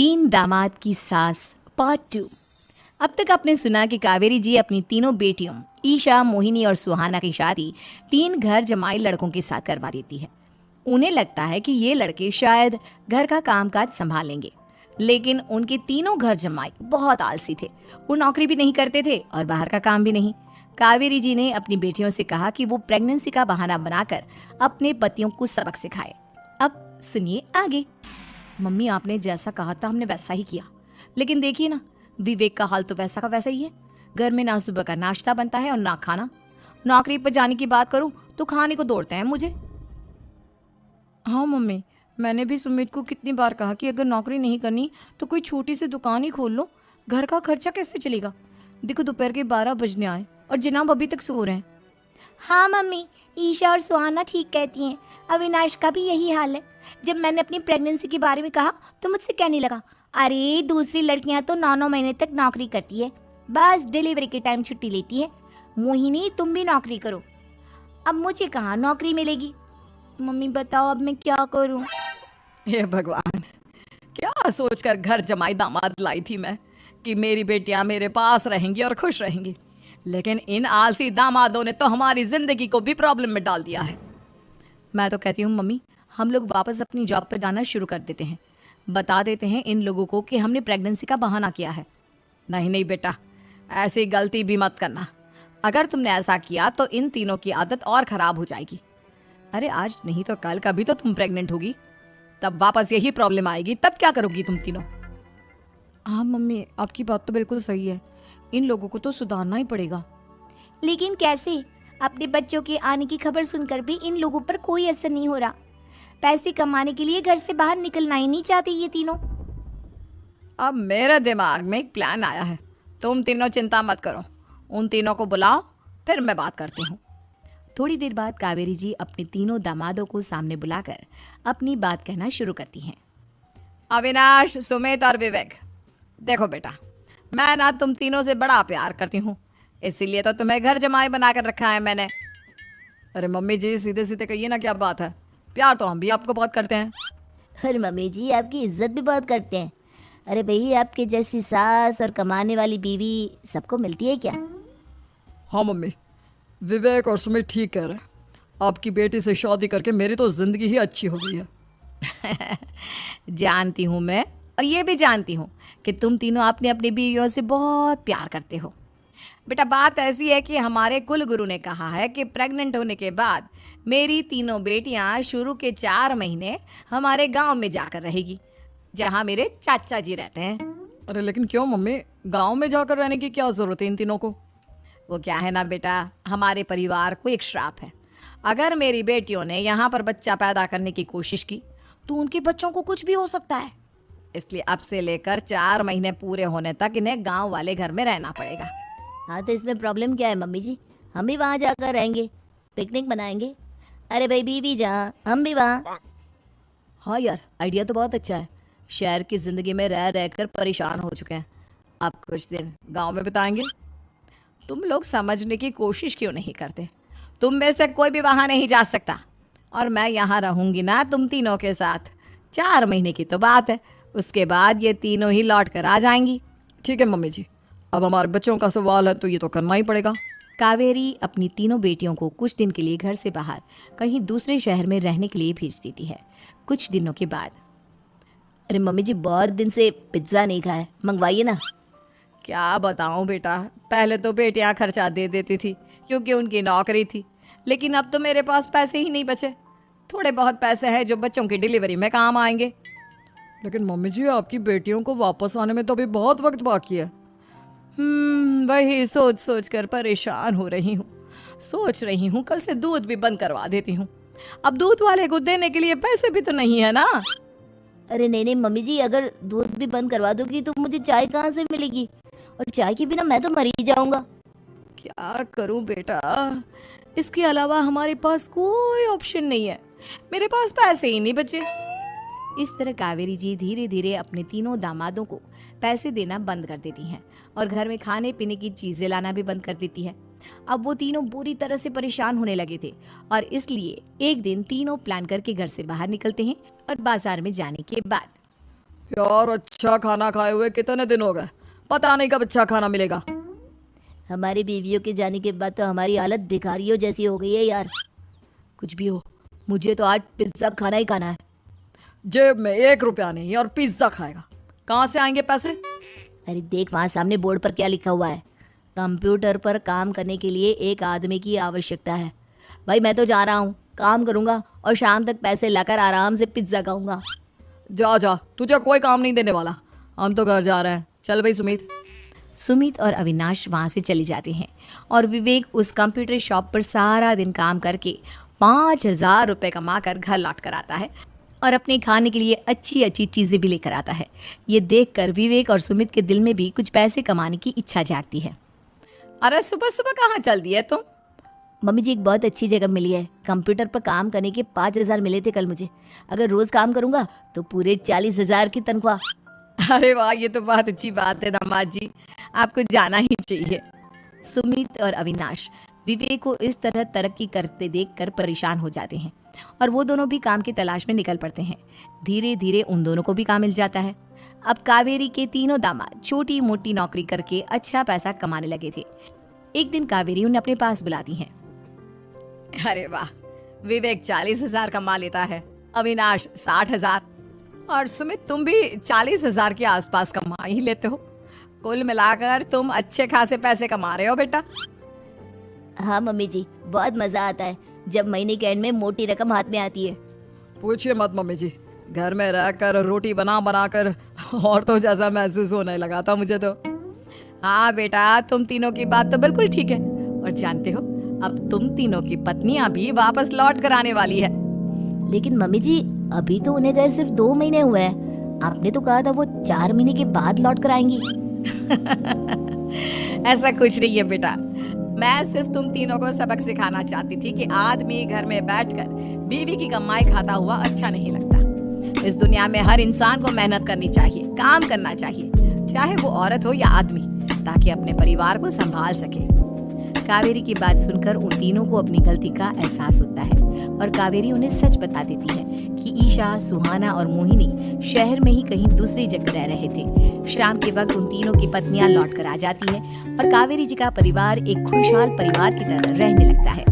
तीन दामाद की सास पार्ट 2। अब तक आपने सुना कि कावेरी जी अपनी तीनों बेटियों ईशा, मोहिनी और सुहाना की शादी तीन घर जमाई लड़कों के साथ करवा देती है। उन्हें लगता है कि ये लड़के शायद घर का कामकाज संभाल लेंगे, लेकिन उनके तीनों घर जमाई बहुत आलसी थे। वो नौकरी भी नहीं करते थे और बाहर का काम भी नहीं। कावेरी जी ने अपनी बेटियों से कहा कि वो प्रेगनेंसी का बहाना बनाकर अपने पतियों को सबक सिखाए। अब सुनिए आगे। मम्मी, आपने जैसा कहा था हमने वैसा ही किया, लेकिन देखिए ना, विवेक का हाल तो वैसा का वैसा ही है। घर में ना सुबह का नाश्ता बनता है और ना खाना। नौकरी पर जाने की बात करूं तो खाने को दौड़ते हैं मुझे। हाँ मम्मी, मैंने भी सुमित को कितनी बार कहा कि अगर नौकरी नहीं करनी तो कोई छोटी सी दुकान ही खोल लो। घर का खर्चा कैसे चलेगा? देखो दोपहर के 12 बजने आए और जनाब अभी तक सो रहे हैं। हाँ मम्मी, ईशा और सुहाना ठीक कहती हैं। अविनाश का भी यही हाल है। जब मैंने अपनी प्रेगनेंसी के बारे में कहा तो मुझसे कहने लगा, अरे दूसरी लड़कियां तो 9-9 महीने तक नौकरी करती है, बस डिलीवरी के टाइम छुट्टी लेती है। मोहिनी, तुम भी नौकरी करो। अब मुझे कहाँ नौकरी मिलेगी? मम्मी बताओ अब मैं क्या करूँ? हे भगवान, क्या सोचकर घर जमाई दामाद लाई थी मैं कि मेरी बेटियां मेरे पास रहेंगी और खुश रहेंगी, लेकिन इन आलसी दामादों ने तो हमारी जिंदगी को भी प्रॉब्लम में डाल दिया है। मैं तो कहती हूँ मम्मी, हम लोग वापस अपनी जॉब पर जाना शुरू कर देते हैं। बता देते हैं इन लोगों को कि हमने प्रेगनेंसी का बहाना किया है। नहीं नहीं बेटा, ऐसी गलती भी मत करना। अगर तुमने ऐसा किया तो इन तीनों की आदत और ख़राब हो जाएगी। अरे आज नहीं तो कल कभी तो तुम प्रेग्नेंट होगी, तब वापस यही प्रॉब्लम आएगी। तब क्या करोगी तुम तीनों? हाँ मम्मी, आपकी बात तो बिल्कुल सही है। इन लोगों को तो सुधारना ही पड़ेगा। लेकिन कैसे? अपने बच्चों के आने की खबर सुनकर भी इन लोगों पर कोई असर नहीं हो रहा। पैसे कमाने के लिए घर से बाहर निकलना ही नहीं चाहते ये तीनों। अब मेरे दिमाग में एक प्लान आया है। तुम तीनों चिंता मत करो, उन तीनों को बुलाओ, फिर मैं बात करती हूँ। थोड़ी देर बाद कावेरी जी अपने तीनों दामादों को सामने बुलाकर अपनी बात कहना शुरू करती हैं। अविनाश, सुमित और विवेक, देखो बेटा, मैं ना तुम तीनों से बड़ा प्यार करती हूँ, इसीलिए तो तुम्हें घर जमाई बना कर रखा है मैंने। अरे मम्मी जी, सीधे सीधे कहिए ना, क्या बात है? प्यार तो हम भी आपको बहुत करते हैं। अरे मम्मी जी, आपकी इज्जत भी बहुत करते हैं। अरे भाई, आपके जैसी सास और कमाने वाली बीवी सबको मिलती है क्या? हाँ मम्मी, विवेक और सुमित ठीक कह रहे हैं। आपकी बेटी से शादी करके मेरी तो ज़िंदगी ही अच्छी हो गई है। जानती हूँ मैं, और ये भी जानती हूँ कि तुम तीनों अपनी अपनी बीवियों से बहुत प्यार करते हो। बेटा, बात ऐसी है कि हमारे कुल गुरु ने कहा है कि प्रेग्नेंट होने के बाद मेरी तीनों बेटियां शुरू के 4 महीने हमारे गांव में जाकर रहेगी, जहां मेरे चाचा जी रहते हैं। अरे लेकिन क्यों मम्मी, गांव में जाकर रहने की क्या ज़रूरत है इन तीनों को? वो क्या है ना बेटा, हमारे परिवार को एक श्राप है। अगर मेरी बेटियों ने यहाँ पर बच्चा पैदा करने की कोशिश की तो उनके बच्चों को कुछ भी हो सकता है। इसलिए अब से लेकर 4 महीने पूरे होने तक इन्हें गांव वाले घर में रहना पड़ेगा। हाँ तो इसमें प्रॉब्लम क्या है मम्मी जी? हम भी वहाँ जाकर रहेंगे, पिकनिक बनाएंगे। अरे भाई, बीवी जहाँ हम भी वहाँ। हाँ यार, आइडिया तो बहुत अच्छा है। शहर की ज़िंदगी में रह रहकर परेशान हो चुके हैं, अब कुछ दिन गांव में बिताएंगे। तुम लोग समझने की कोशिश क्यों नहीं करते? तुम में से कोई भी वहाँ नहीं जा सकता, और मैं यहाँ रहूँगी ना तुम तीनों के साथ। 4 महीने की तो बात है, उसके बाद ये तीनों ही लौट कर आ जाएंगी। ठीक है मम्मी जी, अब हमारे बच्चों का सवाल है तो ये तो करना ही पड़ेगा। कावेरी अपनी तीनों बेटियों को कुछ दिन के लिए घर से बाहर कहीं दूसरे शहर में रहने के लिए भेज देती है। कुछ दिनों के बाद, अरे मम्मी जी, बहुत दिन से पिज्ज़ा नहीं खाया, मंगवाइए ना। क्या बताऊं बेटा, पहले तो बेटियां खर्चा दे देती थी क्योंकि उनकी नौकरी थी, लेकिन अब तो मेरे पास पैसे ही नहीं बचे। थोड़े बहुत पैसे हैं जो बच्चों की डिलीवरी में काम आएंगे। लेकिन मम्मी जी, आपकी बेटियों को वापस आने में तो अभी बहुत वक्त बाकी है। वही सोच सोच कर परेशान हो रही हूँ। सोच रही हूँ कल से दूध भी बंद करवा देती हूँ। अब दूध वाले को देने के लिए पैसे भी तो नहीं है ना। अरे नहीं नहीं मम्मी जी, अगर दूध भी बंद करवा दोगी तो मुझे चाय कहाँ से मिलेगी? और चाय के बिना मैं तो मर ही जाऊंगा। क्या करूं बेटा, इसके अलावा हमारे पास कोई ऑप्शन नहीं है। मेरे पास पैसे ही नहीं बचे। इस तरह कावेरी जी धीरे धीरे अपने तीनों दामादों को पैसे देना बंद कर देती हैं और घर में खाने पीने की चीजें लाना भी बंद कर देती है। अब वो तीनों बुरी तरह से परेशान होने लगे थे, और इसलिए एक दिन तीनों प्लान करके घर से बाहर निकलते हैं। और बाजार में जाने के बाद, यार अच्छा खाना खाए हुए कितने दिन हो गए, पता नहीं कब अच्छा खाना मिलेगा। हमारी बीवियों के जाने के बाद तो हमारी हालत भिखारियों जैसी हो गई है यार। कुछ भी हो, मुझे तो आज पिज्ज़ा खाना ही खाना है। जेब में 1 रुपया नहीं और पिज्जा खाएगा, कहाँ से आएंगे पैसे? अरे देख वहाँ सामने बोर्ड पर क्या लिखा हुआ है, कंप्यूटर पर काम करने के लिए एक आदमी की आवश्यकता है। भाई मैं तो जा रहा हूँ, काम करूँगा और शाम तक पैसे लाकर आराम से पिज्ज़ा खाऊंगा। जा जा, तुझे कोई काम नहीं देने वाला, हम तो घर जा रहे हैं। चल भाई सुमित। सुमित और अविनाश वहाँ से चले जाते हैं और विवेक उस कंप्यूटर शॉप पर सारा दिन काम करके 5,000 रुपये कमा कर घर लौट कर आता है और अपने खाने के लिए अच्छी अच्छी चीज़ें भी लेकर आता है। ये देखकर विवेक और सुमित के दिल में भी कुछ पैसे कमाने की इच्छा जागती है। अरे सुबह सुबह कहाँ चल दी है तुम? मम्मी जी एक बहुत अच्छी जगह मिली है, कंप्यूटर पर काम करने के 5,000 मिले थे कल मुझे। अगर रोज़ काम करूँगा तो पूरे 40,000 की तनख्वाह। अरे वाह, ये तो बहुत अच्छी बात है दामाद जी, आपको जाना ही चाहिए। सुमित और अविनाश विवेक को इस तरह तरक्की करते देखकर परेशान हो जाते हैं और वो दोनों भी काम की तलाश में निकल पड़ते हैं। धीरे धीरे उन दोनों को भी काम मिल जाता है। अब कावेरी के तीनों दामाद छोटी मोटी नौकरी करके अच्छा पैसा कमाने लगे थे। एक दिन कावेरी उन्हें अपने पास बुलाती है। अरे वाह, विवेक 40,000 कमा लेता है, अविनाश 60,000 और सुमित तुम भी 40,000 के आसपास कमा ही लेते हो। कुल मिलाकर तुम अच्छे खासे पैसे कमा रहे हो बेटा। हाँ मम्मी जी, बहुत मज़ा आता है जब महीने के एंड में मोटी रकम हाथ में आती है। पूछिए मत मम्मी जी, घर में रहकर रोटी बना बना कर और तो जैसा महसूस होने लगा था मुझे तो। हाँ बेटा, तुम तीनों की बात तो बिल्कुल ठीक है। और जानते हो, अब तुम तीनों की पत्नियां भी वापस लौट कर आने वाली है। लेकिन मम्मी जी अभी तो उन्हें गए सिर्फ 2 महीने हुए हैं, आपने तो कहा था वो 4 महीने के बाद लौट कर आएंगी। ऐसा कुछ नहीं है बेटा, मैं सिर्फ तुम तीनों को सबक सिखाना चाहती थी कि आदमी घर में बैठकर बीवी की कमाई खाता हुआ अच्छा नहीं लगता। इस दुनिया में हर इंसान को मेहनत करनी चाहिए, काम करना चाहिए, चाहे वो औरत हो या आदमी, ताकि अपने परिवार को संभाल सके। कावेरी की बात सुनकर उन तीनों को अपनी गलती का एहसास होता है और कावेरी उन्हें सच बता देती है कि ईशा, सुहाना और मोहिनी शहर में ही कहीं दूसरी जगह रह रहे थे। शाम के वक्त उन तीनों की पत्नियां लौट कर आ जाती है और कावेरी जी का परिवार एक खुशहाल परिवार की तरह रहने लगता है।